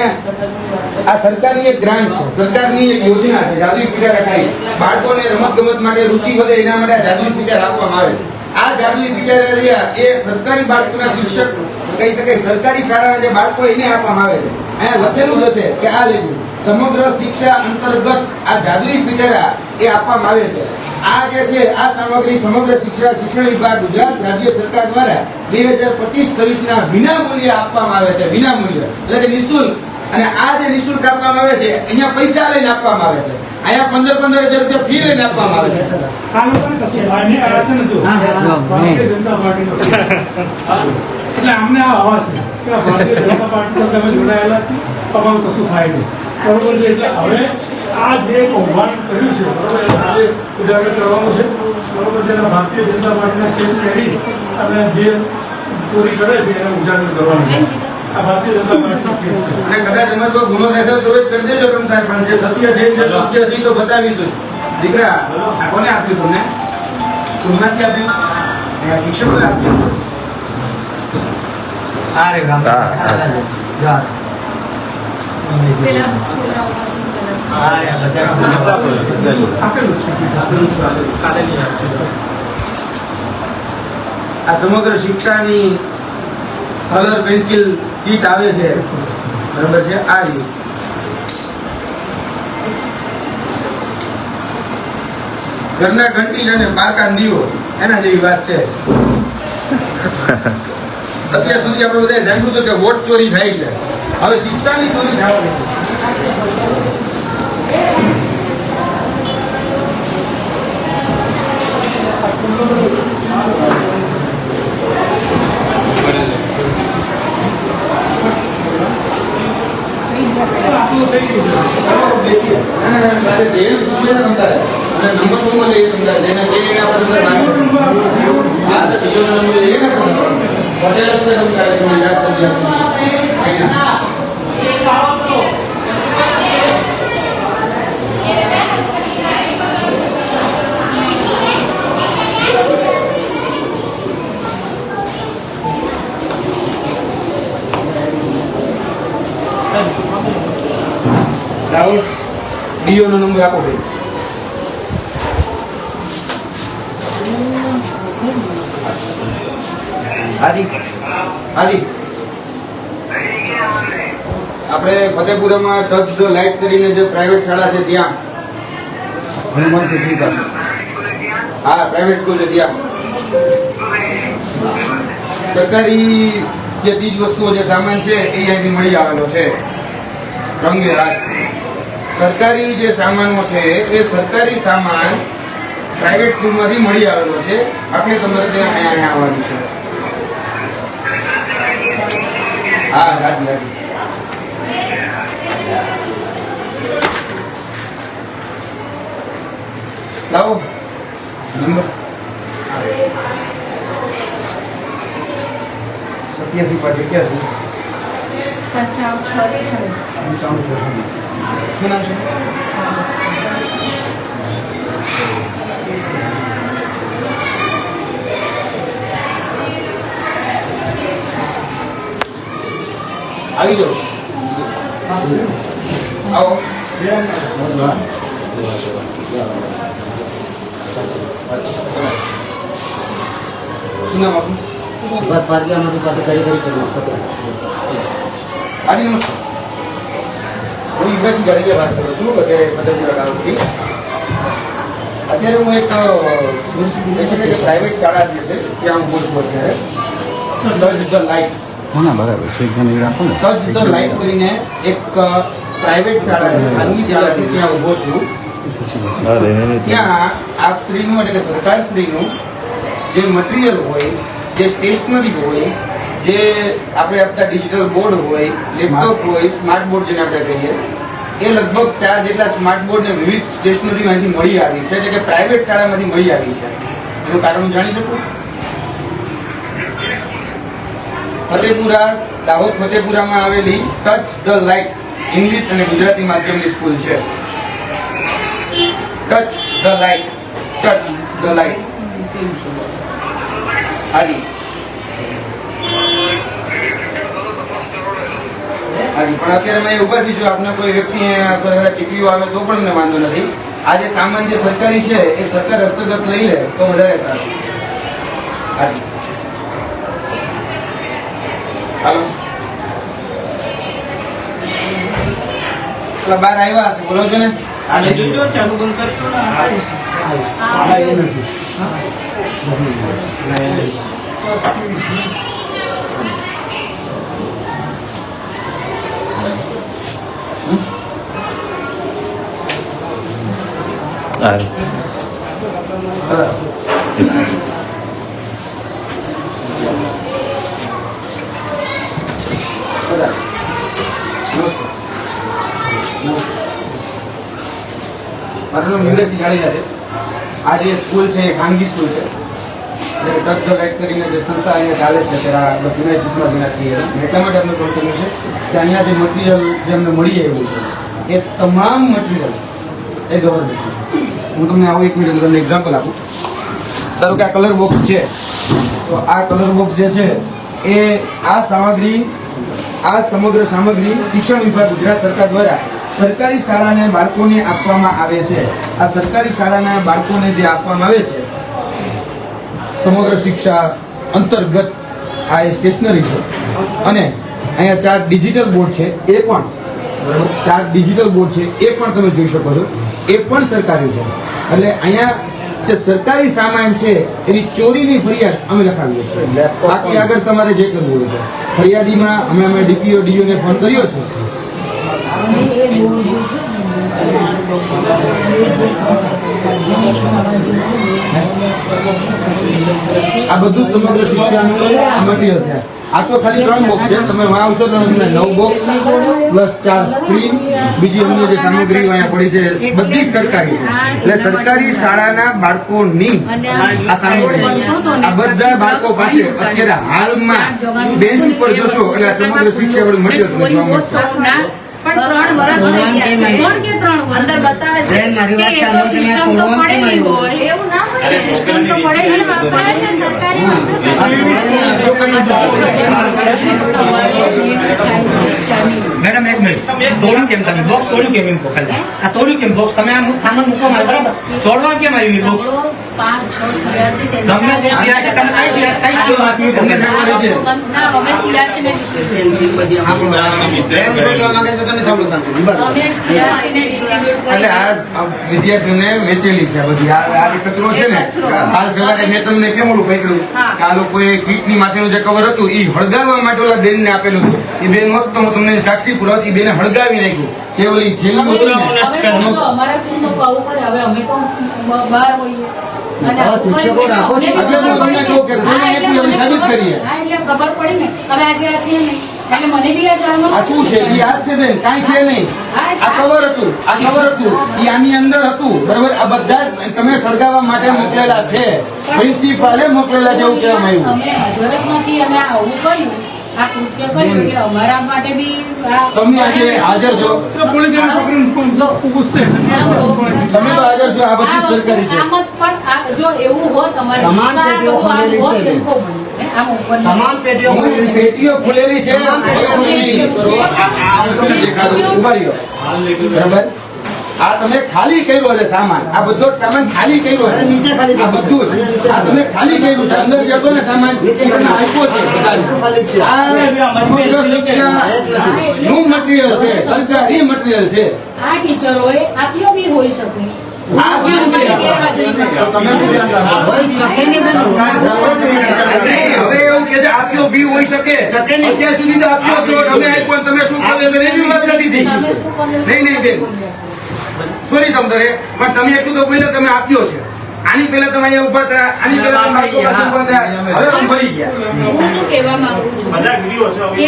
આ સરકારની એક ગ્રાન્ટ છે, સરકારની એક યોજના છે જાદુઈ પીટારા કરી. બાળકોને રમત ગમત માટે રુચિ વધે એના માટે આ જાદુઈ પીટારા આપવામાં આવે છે. આ જાદુઈ પીટારા રહ્યા એ સરકારી બાળકોના શિક્ષક કહી શકાય સરકારી શાળાના જે બાળકો એને આપવામાં આવે છે. અહીંયા લખેલું જ હશે કે આ લેવું સમગ્ર શિક્ષા અંતર્ગત આ જાદુઈ પીટેરા એ આપવામાં આવે છે. આ જે છે આ સામગ્રી સમગ્ર શિક્ષણ વિભાગ ગુજરાત રાજ્ય સરકાર દ્વારા 2025-26 ના વિના મૂલ્યે આપવામાં આવે છે. વિના મૂલ્યે એટલે કે નિઃશુલ્ક. અને આ જે નિઃશુલ્ક આપવામાં આવે છે અહીંયા પૈસા લઈને આપવામાં આવે છે. અહીંયા 15,000 રૂપિયા ફી લઈને આપવામાં આવે છે. આ લોકોને કશું ભાઈને આ છે ને જો ભારતીય જનતા પાર્ટીનો એટલે અમને આ આવાજ છે કે આ ભારતીય જનતા પાર્ટી સાથે અમે જોડાયેલા છીએ અમારું કશું થાય નહીં બરોબર છે. એટલે હવે આ જે કૌભાંડ કર્યું છે બરોબર આજે ઉજાગર કરવાનું છે બરોબર છે. ભારતીય જનતા પાર્ટીના કેસ કરી અને જે ચોરી કરે છે એને ઉજાગર કરવાનું છે. આ ભારતીય જનતા પાર્ટીનો કેસ છે અને કદાચ અમારે કોઈ ગુનો દાખલ તો જ કરી દેજો રમતા પણ જે સત્ય છે જે તથ્ય છે તો બતાવીશું. દીકરા આ કોને આપ્યું તમને? સ્કૂલમાંથી આપ્યું? આ શિક્ષકોએ આપ્યું? આ સમગ્ર શિક્ષાની કલર પેન્સિલ કીટ આવે છે બરાબર છે. આ રીતે ઘરના ઘંટી અને પાકા દીવો એના જેવી વાત છે. અત્યાર સુધી આપણે બધા જાણ્યું હતું કે વોટ ચોરી થાય છે. હવે શિક્ષાની ચોરી થવાની રાહુલ ડીઓ નો નંબર આપો ભાઈ. હાજી હાજી આપણે ફતેપુરામાં ટચ ધ લાઇટ કરીને જે પ્રાઇવેટ શાળા છે ત્યાં હા પ્રાઇવેટ સ્કૂલ છે ત્યાં સરકારી જે ચીજ વસ્તુઓ જે સામાન છે એ અહીંથી મળી આવેલો છે રંગે હાથ. સરકારી જે સામાનો છે એ સરકારી સામાન પ્રાઇવેટ સ્કૂલમાંથી મળી આવેલો છે. આખરે તમારે ત્યાં અહીંયા આવવાનું છે. હા હાજી હાજી લાવો નંબર 87 પર 81 શું નામ છે? આવી જાઓ આવો. શું નામ આપનું? હાજી નમસ્કાર. હું યુએસ ગાડીએ વાત કરું છું કે ફતેપુરા ગામથી. અત્યારે હું એક કહી શકાય કે પ્રાઇવેટ શાળા જે છે ત્યાં હું બોલું છું અત્યારે. Touch the light touch the light કરીને એક પ્રાઇવેટ શાળા છે ખાનગી શાળા છે ત્યાં ઊભો છું. ત્યાં આપ શ્રીનું એટલે કે સરકાર શ્રીનું જે મટીરિયલ હોય જે સ્ટેશનરી હોય જે આપણે આપતા ડિજિટલ બોર્ડ હોય લેપટોપ હોય સ્માર્ટ બોર્ડ જેને આપણે કહીએ એ લગભગ 4 જેટલા સ્માર્ટ બોર્ડ ને વિવિધ સ્ટેશનરીમાંથી મળી આવી છે એટલે કે પ્રાઇવેટ શાળામાંથી મળી આવી છે. એનું કારણ હું જાણી શકું? ફતેપુરા દાહોદ ફતેપુરામાં આવેલી ટચ ધ લાઇટ ઇંગ્લિશ અને ગુજરાતી માધ્યમની સ્કૂલ છે. Touch the light touch the light હાજી હાજી પણ અત્યારે મેં ઉભા છું. જો આપને કોઈ વ્યક્તિ ટીપીઓ આવે તો પણ મને વાંધો નથી. આ જે સામાન જે સરકારી છે એ સરકાર હસ્તગત લઈ લે તો વધારે સારું. હાજી હાલો પેલા બહાર આવ્યા હશે બોલો છો ને આને જોજો ચાલુ બંધ કરશો ને મારું નામ યુવરાજસિંહ જાડેજા છે. આ જે સ્કૂલ છે એ ખાનગી સ્કૂલ છે. એટલે ટચ ધ રાઇટ કરીને જે સંસ્થા અહીંયા ચાલે છે ત્યારે યુનિવર્સિટીમાં જેના છીએ એટલા માટે અમને કોલ કર્યું છે કે અહીંયા જે મટીરિયલ જે અમને મળી આવ્યું છે એ તમામ મટીરિયલ એ ગવર્મેન્ટ. હું તમને આવું 1 મિનિટ તમને એક્ઝામ્પલ આપું. ધારો કે આ કલર બોક્સ છે તો આ કલર બોક્સ જે છે એ આ સામગ્રી આ સમગ્ર સામગ્રી શિક્ષણ વિભાગ ગુજરાત સરકાર દ્વારા સરકારી શાળાને બાળકોને આપવામાં આવે છે. આ સરકારી શાળાના બાળકોને જે આપવામાં આવે છે સમગ્ર શિક્ષા અંતર્ગત આ સ્ટેશનરી છે. અને અહીંયા 4 ડિજિટલ બોર્ડ છે એ પણ 4 ડિજિટલ બોર્ડ છે એ પણ તમે જોઈ શકો છો એ પણ સરકારી છે. એટલે અહીંયા જે સરકારી સામાન છે એની ચોરીની ફરિયાદ અમે લખાવીએ છીએ. બાકી આગળ તમારે જે કરવું હોય છે ફરિયાદીમાં અમે ડીપીઓ ડીઓને ફોન કર્યો છે. આ બધું સમગ્ર શિક્ષાનું મટીરિયલ છે. આ તો ખાલી 3 બોક્સ છે. તમે વાં આવશો તો તમને 9 બોક્સ પ્લસ 4 સ્ક્રીન બીજી અન્ય જે સામગ્રી અહીંયા પડી છે બધી જ સરકારી છે. એટલે સરકારી શાળાના બાળકોની આ સામગ્રી આ બધા બાળકો પાસે અત્યારે હાલમાં બેન્ચ ઉપર જોશો એટલે સમગ્ર શિક્ષાવાળું મટીરિયલ તમને જોવા મળશે. પણ 3 વર્ષ થઈ ગયા છે. 3 વર્ષ અંદર બતાવે છે કે એ તો સિસ્ટમ તો પડેલી હોય એવું ના હોય. સિસ્ટમ તો પડેલી પડે છે સરકારી મેડમ 1 મિનિટ તોડ્યું કેમ તમે બોક્સ તોડ્યું કેમ એમ ખાલી આ તોડ્યું કેમ બોક્સ તમે આ સામાન મૂકવા માટે બરાબર તોડવા કેમ આવ્યું બોક્સ 5 6 સીઆરસી છે તમે સીઆરસી તમે કઈ સ્કૂલ આપ્યું તમને ખબર છે ના અમે સીઆરસી ને ડિસ્ટ્રીબ્યુટ એટલે આ વિદ્યાર્થીઓને વેચેલી છે બધી આ જે કચરો છે ને કાલ સવારે મેં તમને કેમ ઓલું પકડ્યું કે આ લોકોએ કીટની માથેનું જે કવર હતું એ હળગાવવા માટે ઓલા બેનને આપેલું હતું. એ બેન હોત તો હું તમને સાક્ષી પુરાવતી બેને હળગાવી નાખ્યું. જે ઓલી થેલી હતી ને અમારા શું આવું કરે હવે અમે તો બહાર હોઈએ અને શિક્ષકો રાખો છો. તમને કહું કે તમે એટલી અમે સાબિત કરીએ. હા એટલે ખબર પડી ને હવે આજે આ છે ને એટલે મને બી આ જાણવાનું આ શું છે? એ યાદ છે બેન? કાંઈ છે નહીં. આ કવર હતું, આ કવર હતું, એ આની અંદર હતું, બરાબર? આ બધા જ તમે સળગાવવા માટે મોકલેલા છે. પ્રિન્સિપાલે મોકલેલા છે એવું કહેવામાં આવ્યું. અમે હાજર જ નથી અને આવું કર્યું આ કૃત્ય કર્યું એટલે અમારા માટે બી તમે આજે હાજર છો, પોલીસ પૂછતે તમે તો હાજર છો. આ બધી સરકારી છે. આમ જ પણ જો એવું હોત અમારે તમામ પેટીઓ ખોલેલી છે. આમ ઉપર તમામ પેટીઓ ખોલેલી છે. પેટીઓ ખુલેલી છે. ઉભા રહ્યો. બરાબર? આ તમે ખાલી કર્યો છે સામાન. આ બધો જ સામાન ખાલી કર્યો છે. નીચે ખાલી આ બધું જ. આ તમે ખાલી કર્યું છે. અંદર જે હતો ને સામાન એ તમે આપ્યો છે. આ સમગ્ર શિક્ષાનું મટીરિયલ છે. સરકારી મટીરિયલ છે. આ ટીચરોએ આપ્યો બી હોઈ શકે આ કેવું છે? તમે શું ધ્યાન રાખો? હવે એવું કે છે આપ્યો બી હોઈ શકે. અત્યાર સુધી તો આપ્યો હતો. તમે આપ્યો તમે શું કર્યું છે એની વાત નથી થઈ. તમે શું કર્યું છે? નહીં બેન, સોરી તમતારે, પણ તમે એટલું તો બોલ્યા તમે આપ્યો છે. આની પહેલા તમે અહીંયા ઉભા હતા, આની પહેલા તમે બાળકો પાસે ઉભા હતા. હવે અમે ભરી ગયા. હું શું કહેવા માંગુ છું કે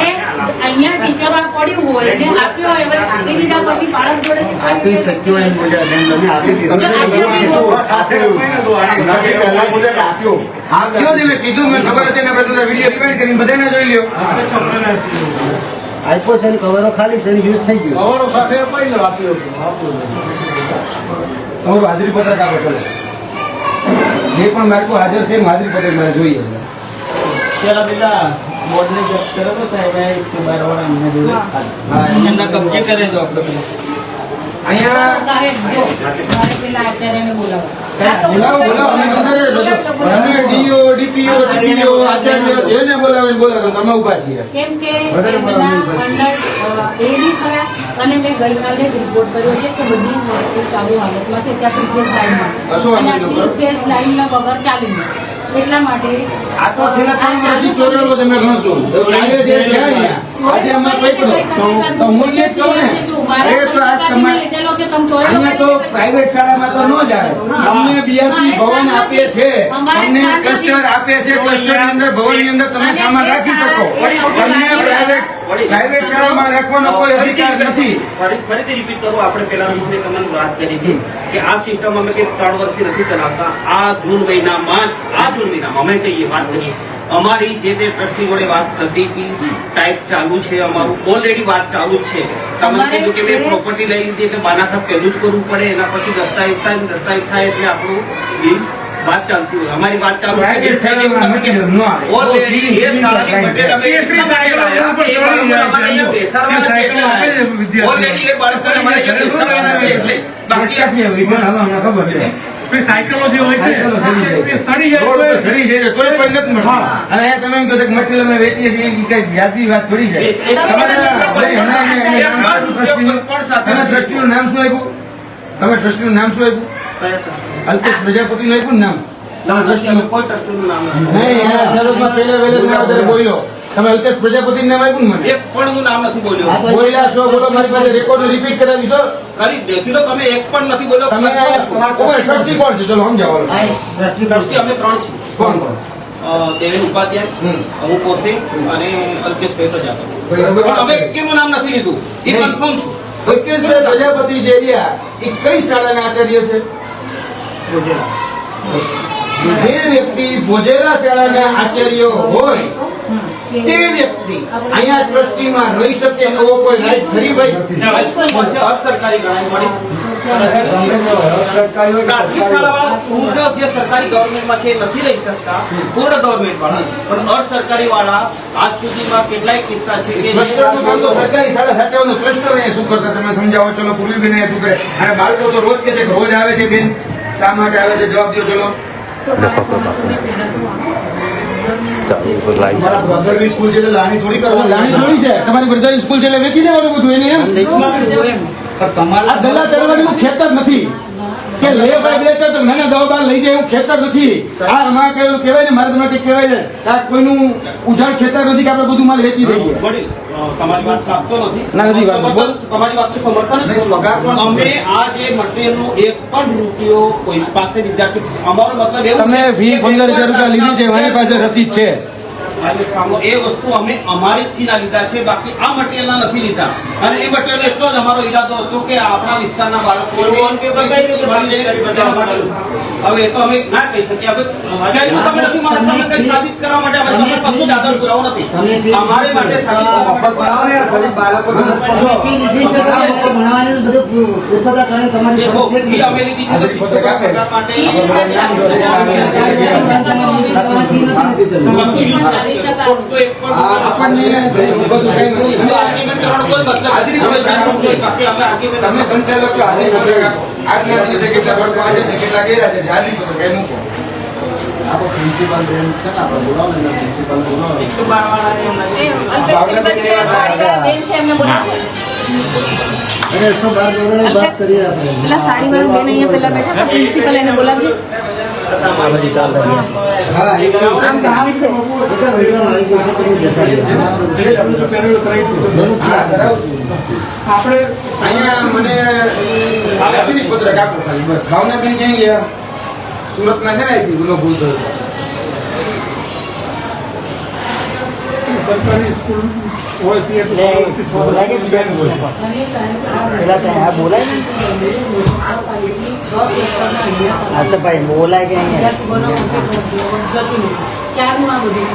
અહીંયા ટીચર આ પડ્યું હોય ને આપ્યો હોય હવે આપી દીધા પછી બાળક જોડે આપી શક્યો એમ બોલ્યા બેન, તમે આપી દીધું. આપ્યો છે મેં કીધું, મને ખબર હતી ને આપણે બધા વિડીયો રિવાઇન્ડ કરીને બધાને જોઈ લ્યો. આપ્યો છે ને કવરો ખાલી છે ને યુઝ થઈ ગયું. તમારું હાજરી પત્રક આપો. ચલો, જે પણ બાળકો હાજર છે એનું હાજરી પત્રક મારે જોઈએ. પેલા પેલા બોર્ડને જપ્ત કરે તો સાહેબ 112 વાળા અમને જોડે એમના કબજે કરે તો આપણે અહીંયા સાહેબ જો મારે પેલા આચાર્યને બોલાવો બોલાવો બોલાવો અમે અંદર જ બધું. અમે ડીઓ ડીપીઓ ડીપીઓ આચાર્ય જેને બોલાવે બોલાવો તમે ઉભા છીએ. કેમ કે એમના અંદર એ બી ખરા અને મેં ગઈકાલે જ રિપોર્ટ કર્યો છે કે બધી વસ્તુ ચાલુ હાલતમાં છે ત્યાં પ્રીવિયસ લાઈનમાં અને પ્રીવિયસ લાઈનના વગર ચાલી નહીં. એટલા માટે આ તો છેલ્લા 3 વર્ષથી ચોરેલો તમે ગણશો લાગે છે ત્યાં અહીંયા. આજે અમે પકડો તો હું એ જ કહું ને અરે તો આ તમારે અહીંયા તો પ્રાઇવેટ શાળામાં તો ન જાય. તમને 82 ભવન આપે છે, તમને ક્લસ્ટર આપે છે, ક્લસ્ટરની અંદર ભવનની અંદર તમે સામાન રાખી શકો. તમને પ્રાઇવેટ શાળામાં રાખવાનો કોઈ અધિકાર નથી. ફરીથી રિપીટ કરું, આપણે પહેલા તમને વાત કરી હતી કે આ સિસ્ટમ અમે કે 3 વર્ષથી નથી ચલાવતા. આ જૂન મહિનામાં અમે કહીએ વાત કરીએ અમારી જે તે ટ્રસ્ટી વડે વાત થતી હતી, ટાઈપ ચાલુ છે, અમારું ઓલરેડી વાત ચાલુ જ છે. તમે કીધું કે મેં પ્રોપર્ટી લઈ લીધી એટલે બાનાખા પહેલું જ કરવું પડે, એના પછી દસ્તાવેજ થાય એટલે આપણું બિલ વાત ચાલતી હોય. અમારી વાત ચાલુ છે ઓલરેડી એ શાળાની બજેટ અમે ઓલરેડી એ બાળકોને અમારે અહીંયા બેસાડવાના છે એટલે બાકી સાયકલો જે હોય છે એ સડી જાય રોડ પર સડી જાય કોઈ પણ નથી મળતું. અને અહીંયા તમે એમ કહો કે મટીરિયલ અમે વેચીએ છીએ કે કઈ વ્યાજબી વાત થોડી જાય. તમે ટ્રસ્ટીનું નામ શું આપ્યું? તમે ટ્રસ્ટીનું નામ શું આપ્યું? અલ્પેશ પ્રજાપતિનું આપ્યું ને નામ? કોઈ ટ્રસ્ટનું નામ નહીં, એના શરૂઆતમાં પહેલા વહેલા બોલ્યો તમે અલ્પેશ પ્રજાપતિનું નામ આપ્યું ને મને? એક પણ હું નામ નથી બોલ્યો. બોલ્યા છો, બોલો મારી પાસે રેકોર્ડ રિપીટ કરાવીશો. કરી દેખી લો તમે, એક પણ નથી બોલ્યો. તમે ટ્રસ્ટી કોણ છે? ચલો સમજાવો. ટ્રસ્ટી અમે 3 છીએ. કોણ કોણ? દેવેન ઉપાધ્યાય, હું પોતે અને અલ્પેશભાઈ પ્રજાપતિ. પણ અમે કેનું નામ નથી લીધું એ કન્ફર્મ છું. અલ્પેશભાઈ પ્રજાપતિ જે રહ્યા એ કઈ શાળાના આચાર્ય છે? જે વ્યક્તિ ભોજેલા શાળાના આચાર્ય હોય તે વ્યક્તિ અહીંયા ટ્રસ્ટીમાં રહી શકે એવો કોઈ રાઈટ ખરી ભાઈ? સરકારી ગણાય મળી પ્રાથમિક શાળાવાળા પૂર્ણ જે સરકારી ગવર્મેન્ટમાં છે એ નથી લઈ શકતા, પૂર્ણ ગવર્મેન્ટ વાળા. પણ અર્ધસરકારી વાળા આજ સુધીમાં કેટલાય કિસ્સા છે કે ક્લસ્ટરનું કામ તો સરકારી શાળા સાચવવાનું. ક્લસ્ટર અહીંયા શું કરતા તમે સમજાવો. ચલો પૂર્વી બેન અહીંયા શું કરે? અને બાળકો તો રોજ કે છે કે રોજ આવે છે બેન, શા માટે આવે છે જવાબ દો. ચલો તમારા બ્રધરની સ્કૂલ છે એટલે લાણી થોડી કરવાની. લાણી થોડી છે તમારી બ્રધરની સ્કૂલ છે એટલે વેચી દેવાનું બધું એને એમ. પણ તમારા આ દલા ચડવાનું ખેતર નથી કે લે ભાઈ વેચે તો મને 10-12 લઈ જાય એવું ખેતર નથી. આ આમાં કયું કહેવાય ને, મારે તમને કહેવાય છે આ કોઈનું ઉજાડ ખેતર નથી કે આપણે બધું માલ વેચી દઈએ. વડીલ તમારી વાત કાપતો નથી. ના, નથી કાપતો. તમારી વાતનું સમર્થન જ નહીં, પગાર પણ અમે આ જે મટીરિયલનો એક પણ રૂપિયો કોઈ પાસે વિદ્યાર્થી, અમારો મતલબ એવું તમે છે ફી કે 15,000 રૂપિયા લીધી છે, મારી પાસે રસીદ છે. એ વસ્તુ અમે અમારી ના લીધા છે, બાકી આ મટીરિયલના નથી લીધા. અને એ મટીરિયલ એટલો જ અમારો ઈરાદો હતો કે આપણા વિસ્તારના બાળકો હવે તો અમે ના કહી શકીએ. હવે તમે નથી માનતા, તમે કઈ સાબિત કરવા માટે અમે તમને કશું જ આધાર પુરાવો નથી. અમારે માટે સાબિત કરવા મફત ભણાવો ને યાર, ગરીબ બાળકો ને દેખો, ફી અમે લીધી છે શિક્ષકો પગાર માટે. તો એક પણ આપણને બધું કઈ નથી. આર્ગ્યુમેન્ટ કરવાનો કોઈ મતલબ નથી. બાકી અમે આર્ગ્યુમેન્ટ તમે સંચાલક છો, આજના દિવસે કેટલા બાળકો આજે છે, કેટલા ગેરા છે, જાદી કરો કઈ મૂકો. આપણો પ્રિન્સિપાલ બેન છે ને, આપણે બોલાવો ને પ્રિન્સિપાલ બોલાવો. 112 જોડે વાત કરીએ આપણે. પેલા સાડીવાળા બેન અહીંયા પેલા બેઠા હતા, પ્રિન્સિપલ એને બોલાવજો. હા, એક આમ ગામ છે. બધા વિડીયો આવી ગયો છે, તમે દેખાડી હા, કરાવશું. આપણે અહીંયા મને આથી પત્રક આપો ખાલી બસ. ભાવનાબેન ક્યાં ગયા? સુરતના છે ને, અહીંથી ગુનો ભૂલતો હતો. સરકારી સ્કૂલ હોય છે એટલે અને સાહેબ આ બોલાય ને તો ભાઈ બોલાય કે ક્યારનું આ બધું